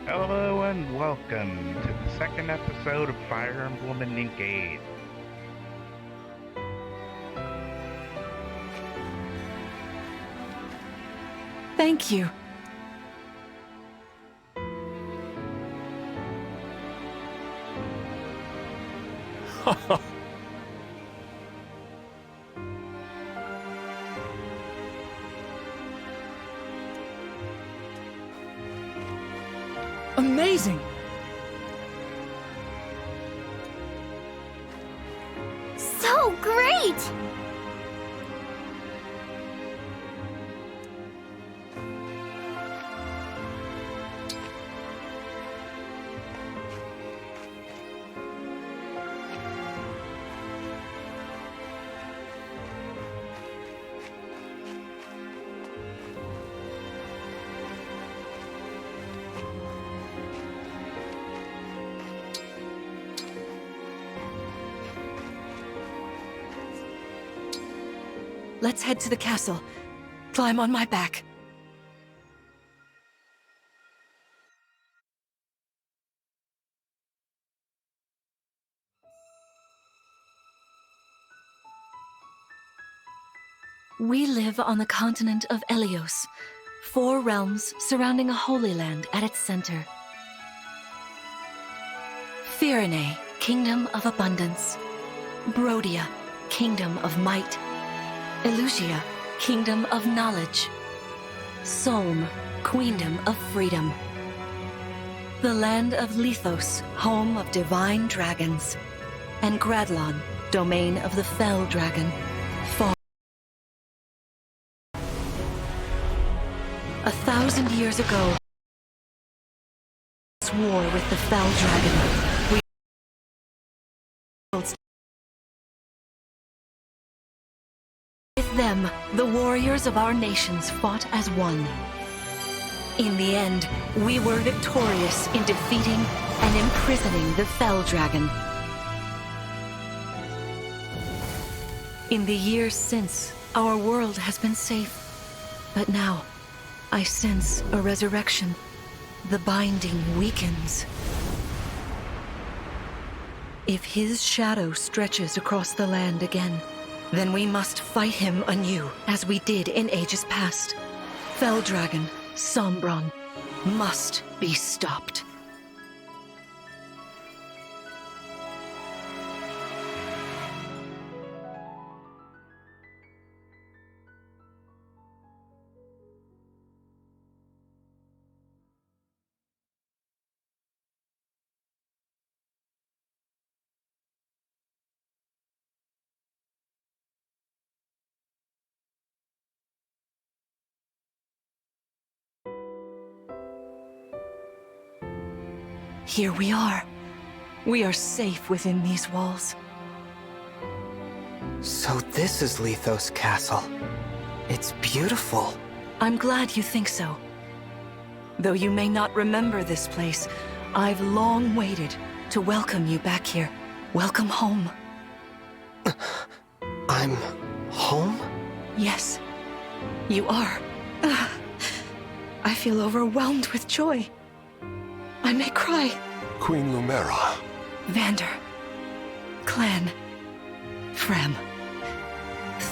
Hello and welcome to the second episode of Fire Emblem Engage. Thank you. Amazing! So great! Let's head to the castle. Climb on my back. We live on the continent of Elios, 4 realms surrounding a holy land at its center. Firene, Kingdom of Abundance. Brodia, Kingdom of Might. Elusia, Kingdom of Knowledge. Solm, Queendom of Freedom. The land of Lithos, home of divine dragons. And Gradlon, domain of the Fell Dragon. Far 1,000 years ago, war with the Fell Dragon. With them, the warriors of our nations fought as one. In the end, we were victorious in defeating and imprisoning the Fell Dragon. In the years since, our world has been safe. But now, I sense a resurrection. The binding weakens. If his shadow stretches across the land again, then we must fight him anew, as we did in ages past. Fell Dragon, Sombron, must be stopped. Here we are. We are safe within these walls. So this is Lithos Castle. It's beautiful. I'm glad you think so. Though you may not remember this place, I've long waited to welcome you back here. Welcome home. I'm home? Yes, you are. I feel overwhelmed with joy. I may cry. Queen Lumera. Vander, Clan, Frem,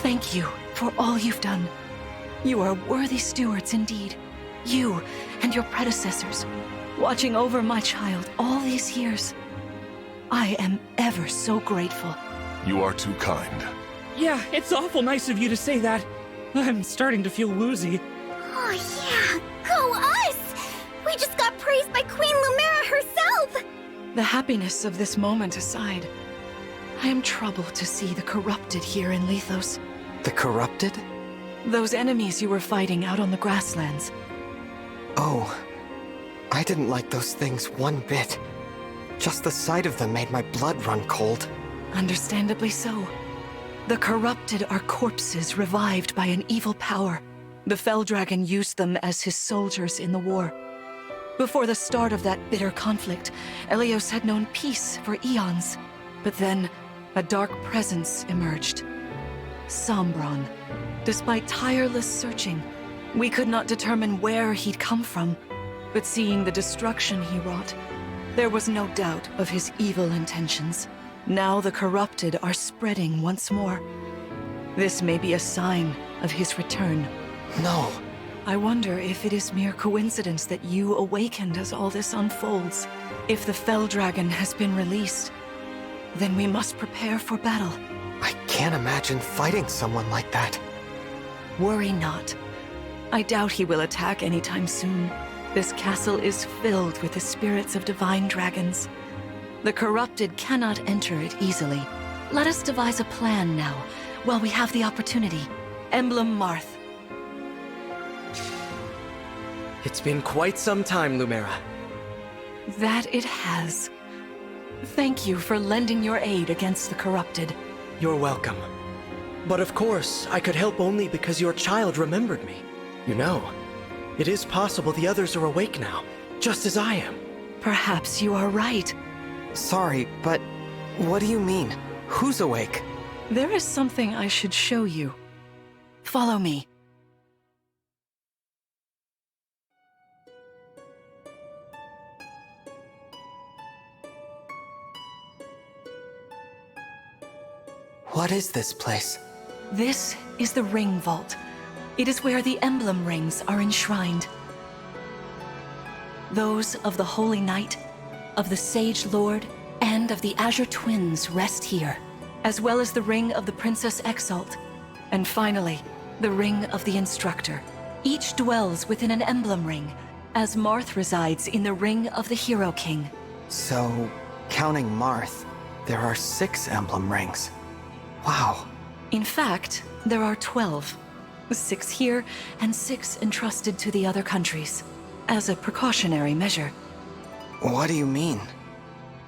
thank you for all you've done. You are worthy stewards indeed. You and your predecessors, watching over my child all these years. I am ever so grateful. You are too kind. Yeah, it's awful nice of you to say that. I'm starting to feel woozy. Oh yeah, go us! We just got praised by Queen Lumera herself! The happiness of this moment aside, I am troubled to see the corrupted here in Lithos. The corrupted? Those enemies you were fighting out on the grasslands. Oh, I didn't like those things one bit. Just the sight of them made my blood run cold. Understandably so. The corrupted are corpses revived by an evil power. The Fell Dragon used them as his soldiers in the war. Before the start of that bitter conflict, Elios had known peace for eons. But then, a dark presence emerged. Sombron. Despite tireless searching, we could not determine where he'd come from. But seeing the destruction he wrought, there was no doubt of his evil intentions. Now the corrupted are spreading once more. This may be a sign of his return. No. I wonder if it is mere coincidence that you awakened as all this unfolds. If the Fell Dragon has been released, then we must prepare for battle. I can't imagine fighting someone like that. Worry not. I doubt he will attack anytime soon. This castle is filled with the spirits of divine dragons. The corrupted cannot enter it easily. Let us devise a plan now, while we have the opportunity. Emblem Marth. It's been quite some time, Lumera. That it has. Thank you for lending your aid against the corrupted. You're welcome. But of course, I could help only because your child remembered me. You know, it is possible the others are awake now, just as I am. Perhaps you are right. Sorry, but what do you mean? Who's awake? There is something I should show you. Follow me. What is this place? This is the Ring Vault. It is where the Emblem rings are enshrined. Those of the Holy Knight, of the Sage Lord, and of the Azure Twins rest here, as well as the Ring of the Princess Exalt, and finally, the Ring of the Instructor. Each dwells within an Emblem ring, as Marth resides in the Ring of the Hero King. So, counting Marth, there are 6 emblem rings. Wow. In fact, there are 12. 6 here, and 6 entrusted to the other countries, as a precautionary measure. What do you mean?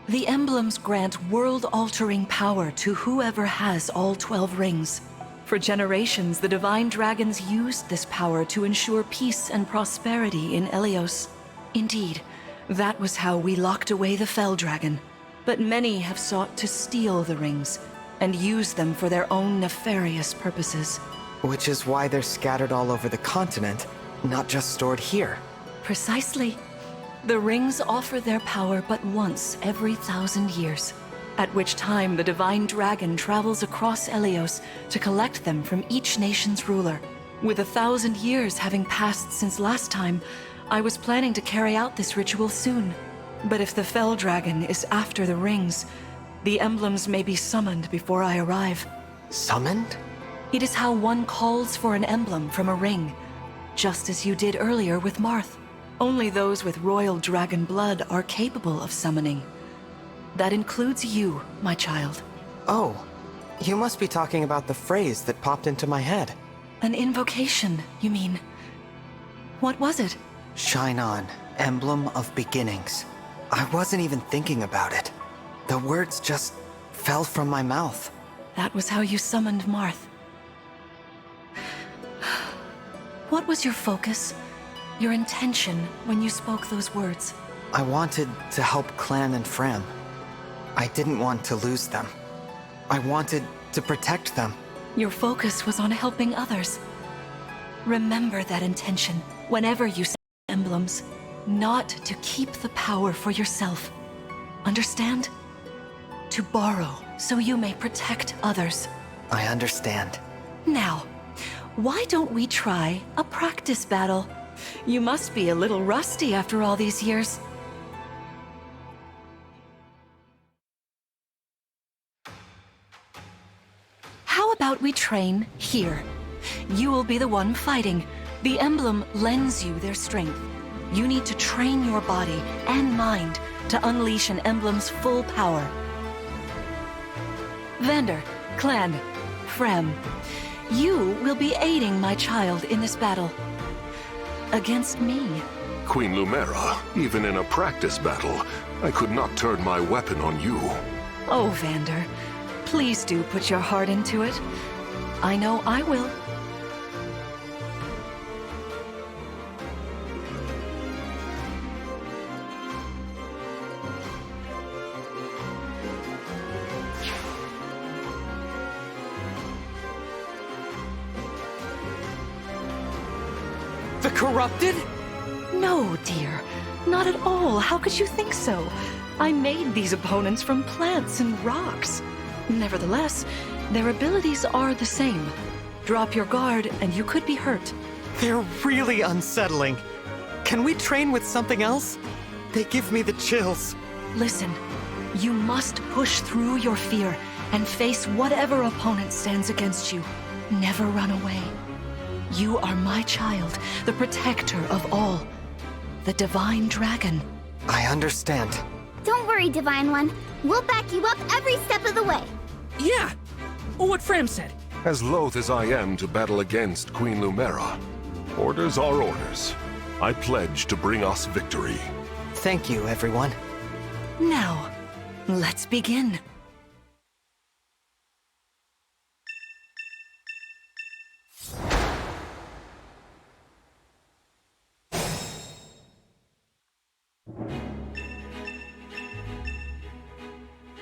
The emblems grant world-altering power to whoever has all 12 rings. For generations, the divine dragons used this power to ensure peace and prosperity in Elios. Indeed, that was how we locked away the Fell Dragon. But many have sought to steal the rings and use them for their own nefarious purposes. Which is why they're scattered all over the continent, not just stored here. Precisely. The rings offer their power but once every 1,000 years, at which time the divine dragon travels across Elios to collect them from each nation's ruler. With 1,000 years having passed since last time, I was planning to carry out this ritual soon. But if the Fell Dragon is after the rings, the emblems may be summoned before I arrive. Summoned? It is how one calls for an emblem from a ring, just as you did earlier with Marth. Only those with royal dragon blood are capable of summoning. That includes you, my child. Oh, you must be talking about the phrase that popped into my head. An invocation, you mean? What was it? Shine on, emblem of beginnings. I wasn't even thinking about it. The words just fell from my mouth. That was how you summoned Marth. What was your focus, your intention when you spoke those words? I wanted to help Clan and Fram. I didn't want to lose them. I wanted to protect them. Your focus was on helping others. Remember that intention whenever you say emblems, not to keep the power for yourself. Understand? To borrow so you may protect others. I understand. Now, why don't we try a practice battle? You must be a little rusty after all these years. How about we train here? You will be the one fighting. The emblem lends you their strength. You need to train your body and mind to unleash an emblem's full power. Vander, Clan, Frem, you will be aiding my child in this battle. Against me. Queen Lumera, even in a practice battle, I could not turn my weapon on you. Oh, Vander, please do put your heart into it. I know I will. The corrupted? No, dear. Not at all. How could you think so? I made these opponents from plants and rocks. Nevertheless, their abilities are the same. Drop your guard and you could be hurt. They're really unsettling. Can we train with something else? They give me the chills. Listen, you must push through your fear and face whatever opponent stands against you. Never run away. You are my child, the protector of all. The Divine Dragon. I understand. Don't worry, Divine One. We'll back you up every step of the way. Yeah! What Fram said. As loath as I am to battle against Queen Lumera, orders are orders. I pledge to bring us victory. Thank you, everyone. Now, let's begin.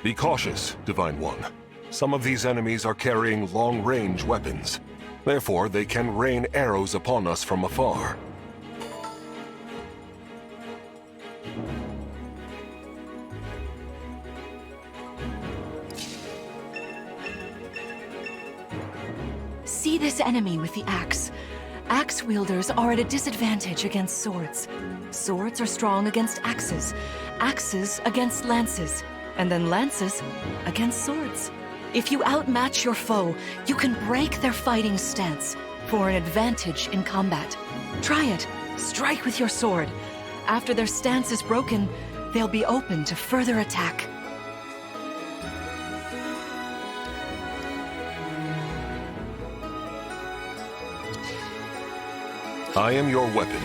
Be cautious, Divine One. Some of these enemies are carrying long-range weapons. Therefore, they can rain arrows upon us from afar. See this enemy with the axe. Axe wielders are at a disadvantage against swords. Swords are strong against axes, axes against lances, and then lances against swords. If you outmatch your foe, you can break their fighting stance for an advantage in combat. Try it. Strike with your sword. After their stance is broken, they'll be open to further attack. I am your weapon.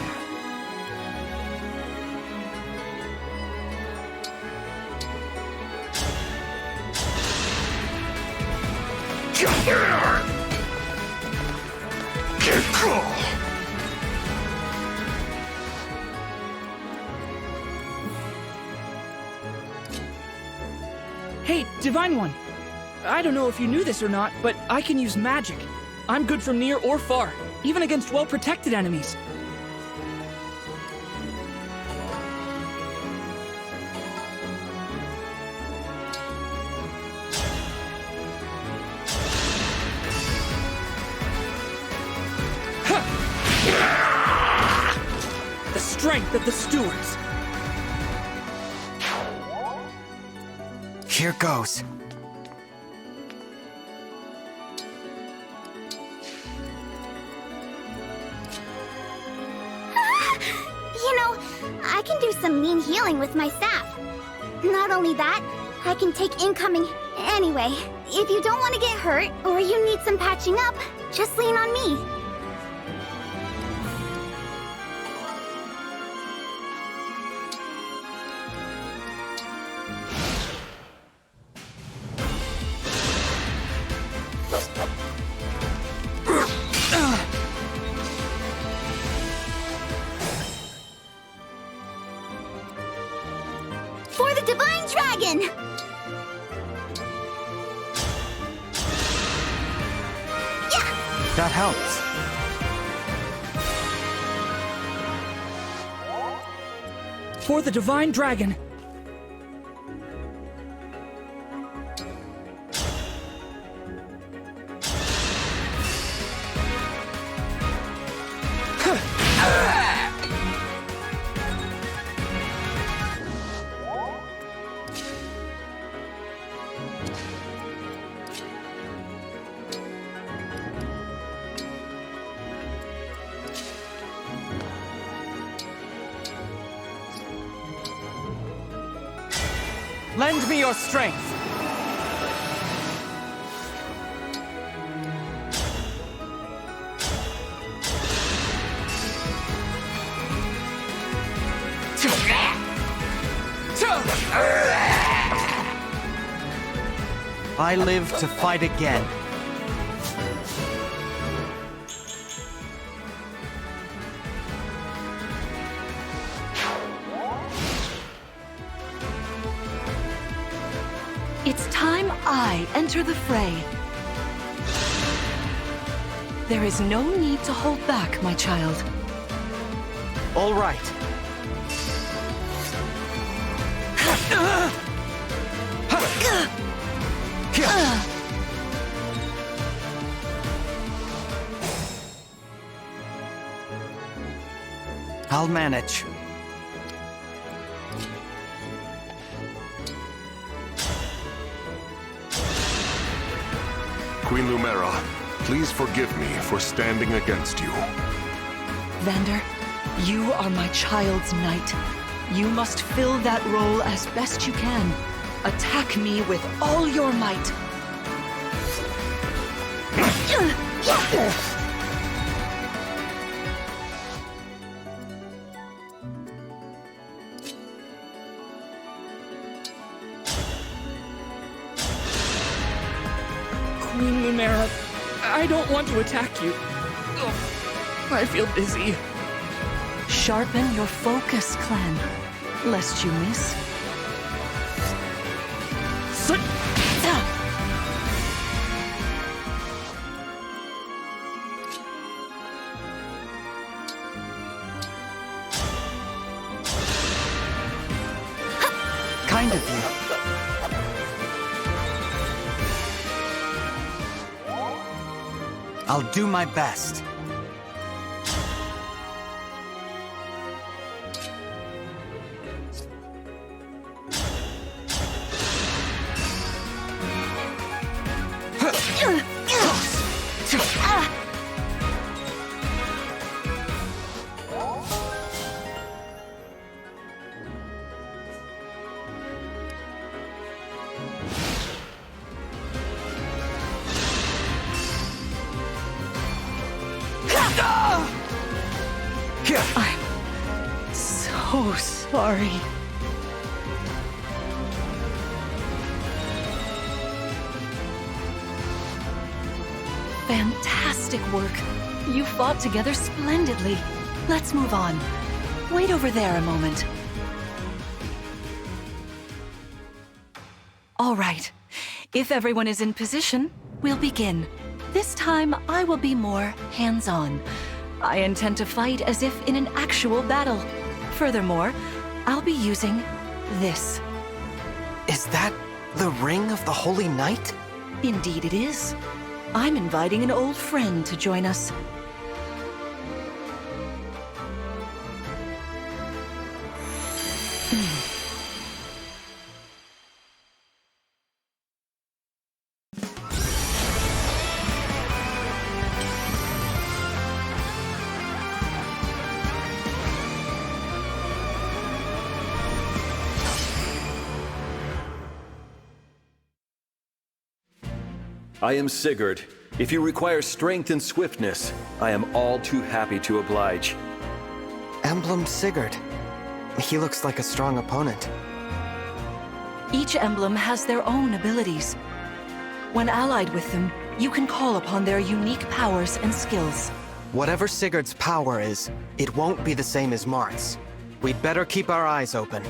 Hey, Divine One. I don't know if you knew this or not, but I can use magic. I'm good from near or far, even against well-protected enemies. The strength of the stewards. Here goes. I can do some mean healing with my staff. Not only that, I can take incoming... Anyway, if you don't want to get hurt, or you need some patching up, just lean on me. For the Divine Dragon! Yeah! That helps. For the Divine Dragon. Lend me your strength. I live to fight again. It's time I enter the fray. There is no need to hold back, my child. All right. I'll manage. Queen Lumera, please forgive me for standing against you. Vander, you are my child's knight. You must fill that role as best you can. Attack me with all your might. Queen Lumera, I don't want to attack you. Ugh, I feel dizzy. Sharpen your focus, clan, lest you miss. Kind of you. I'll do my best. I'm so sorry. Fantastic work. You fought together splendidly. Let's move on. Wait over there a moment. All right. If everyone is in position, we'll begin. This time, I will be more hands-on. I intend to fight as if in an actual battle. Furthermore, I'll be using this. Is that the Ring of the Holy Knight? Indeed it is. I'm inviting an old friend to join us. I am Sigurd. If you require strength and swiftness, I am all too happy to oblige. Emblem Sigurd. He looks like a strong opponent. Each emblem has their own abilities. When allied with them, you can call upon their unique powers and skills. Whatever Sigurd's power is, it won't be the same as Mart's. We'd better keep our eyes open.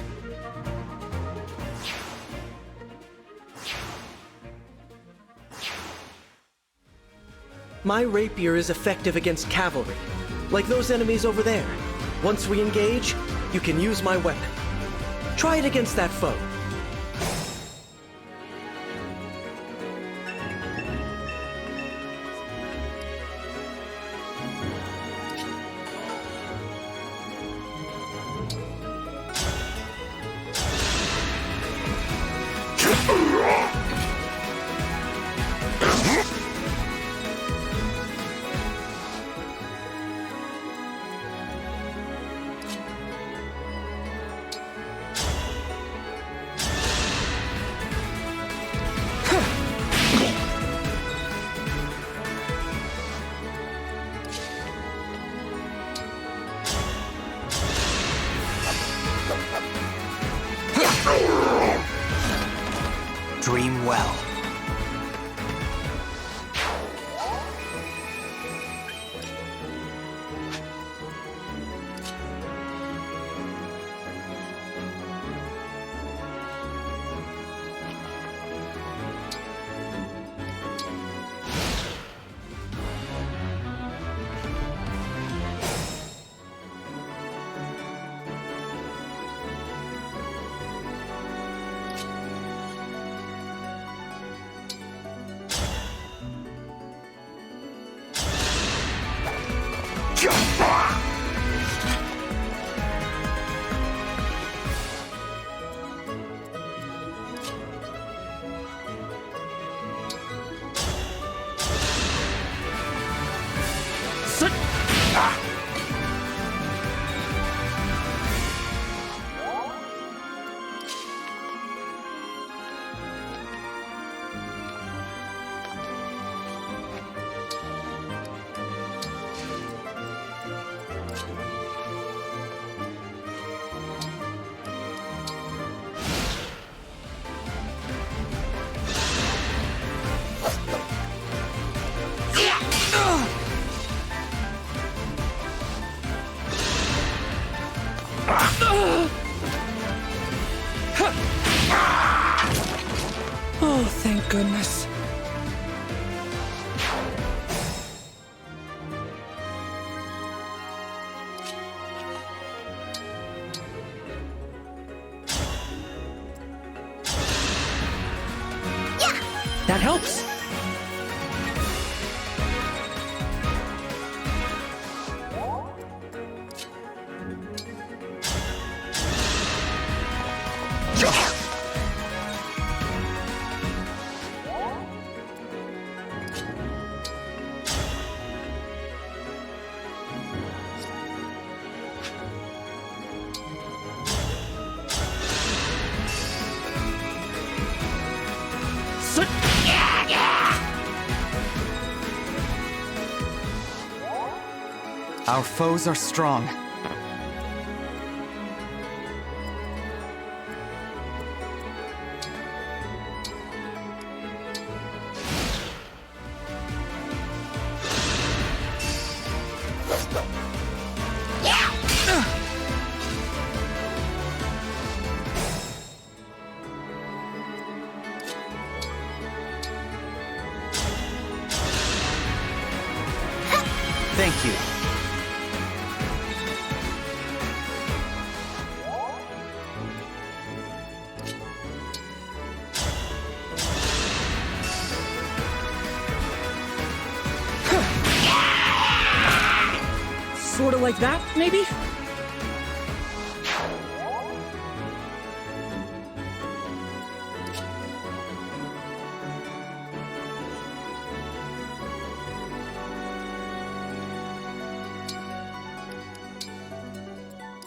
My rapier is effective against cavalry, like those enemies over there. Once we engage, you can use my weapon. Try it against that foe. Dream well. goodness. That helps. Our foes are strong. Thank you. Sorta like that, maybe?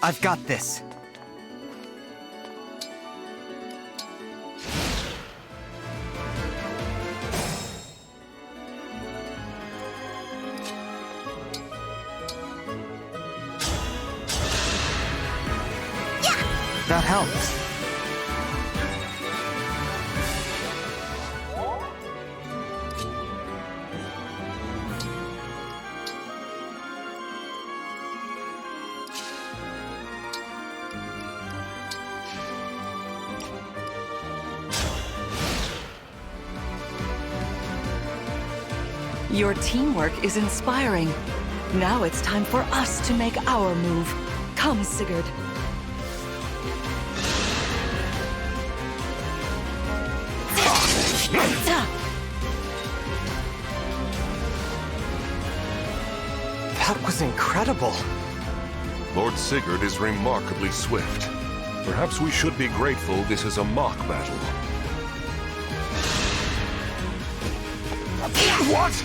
I've got this. That helps. Your teamwork is inspiring. Now it's time for us to make our move. Come, Sigurd. That was incredible. Lord Sigurd is remarkably swift. Perhaps we should be grateful this is a mock battle. What?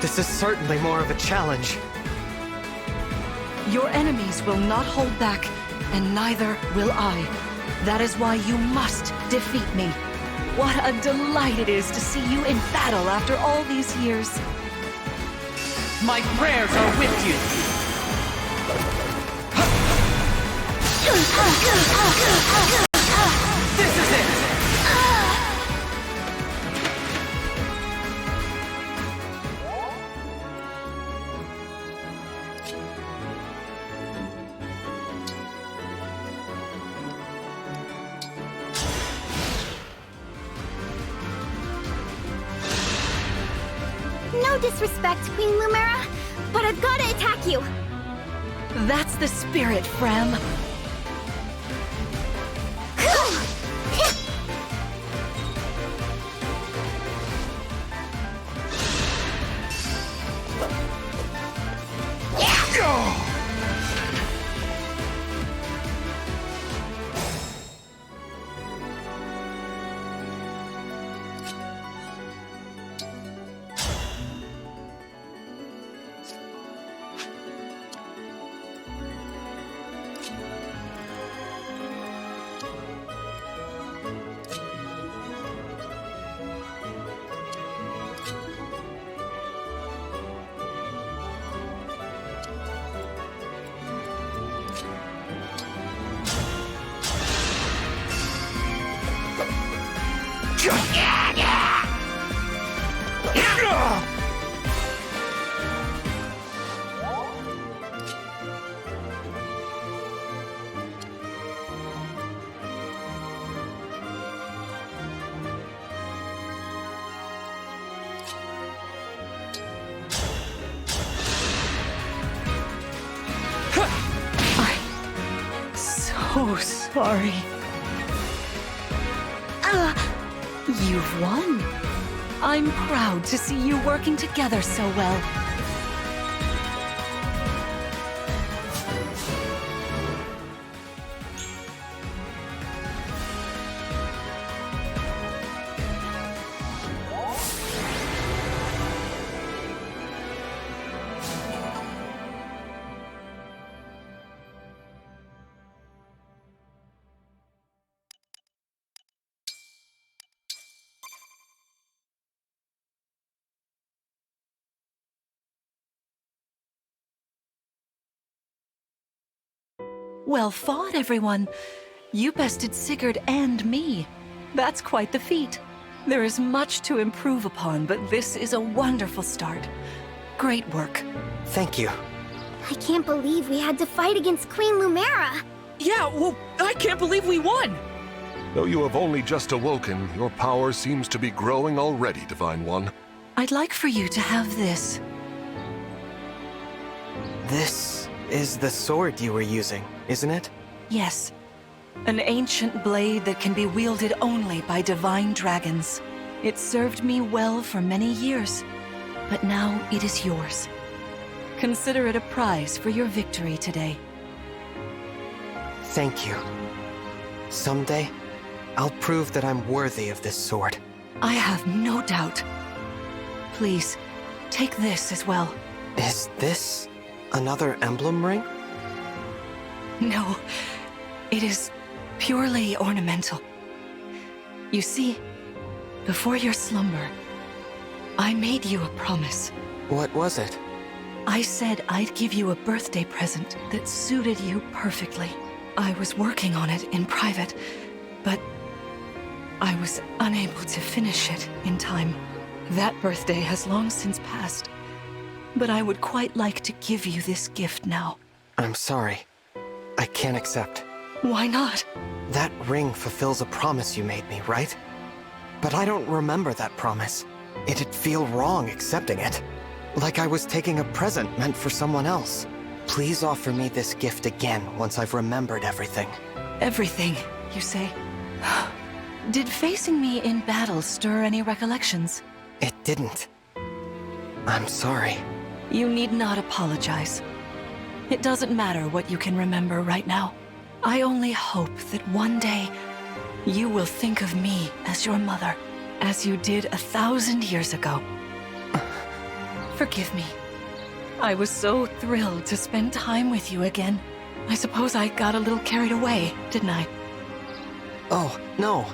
This is certainly more of a challenge. Your enemies will not hold back, and neither will I. That is why you must defeat me. What a delight it is to see you in battle after all these years. My prayers are with you. This is it. No disrespect, Queen Lumera, but I've gotta attack you. That's the spirit, Frem. so sorry. You've won. I'm proud to see you working together so well. Well fought, everyone. You bested Sigurd and me. That's quite the feat. There is much to improve upon, but this is a wonderful start. Great work. Thank you. I can't believe we had to fight against Queen Lumera. Yeah, well, I can't believe we won! Though you have only just awoken, your power seems to be growing already, Divine One. I'd like for you to have this. This is the sword you were using, isn't it? Yes. An ancient blade that can be wielded only by divine dragons. It served me well for many years, but now it is yours. Consider it a prize for your victory today. Thank you. Someday, I'll prove that I'm worthy of this sword. I have no doubt. Please, take this as well. Is this another emblem ring? No, it is purely ornamental. You see, before your slumber, I made you a promise. What was it? I said I'd give you a birthday present that suited you perfectly. I was working on it in private, but I was unable to finish it in time. That birthday has long since passed, but I would quite like to give you this gift now. I'm sorry. I can't accept. Why not? That ring fulfills a promise you made me, right? But I don't remember that promise. It'd feel wrong accepting it. Like I was taking a present meant for someone else. Please offer me this gift again once I've remembered everything. Everything, you say? Did facing me in battle stir any recollections? It didn't. I'm sorry. You need not apologize. It doesn't matter what you can remember right now. I only hope that one day you will think of me as your mother, as you did 1,000 years ago. Forgive me. I was so thrilled to spend time with you again. I suppose I got a little carried away, didn't I? Oh, no.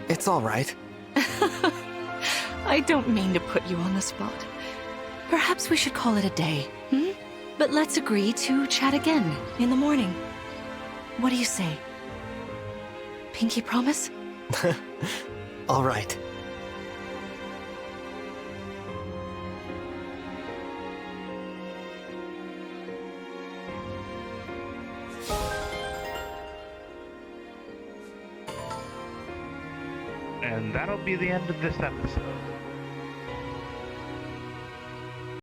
It's all right. I don't mean to put you on the spot. Perhaps we should call it a day, hmm? But let's agree to chat again in the morning. What do you say? Pinky promise? All right. And that'll be the end of this episode.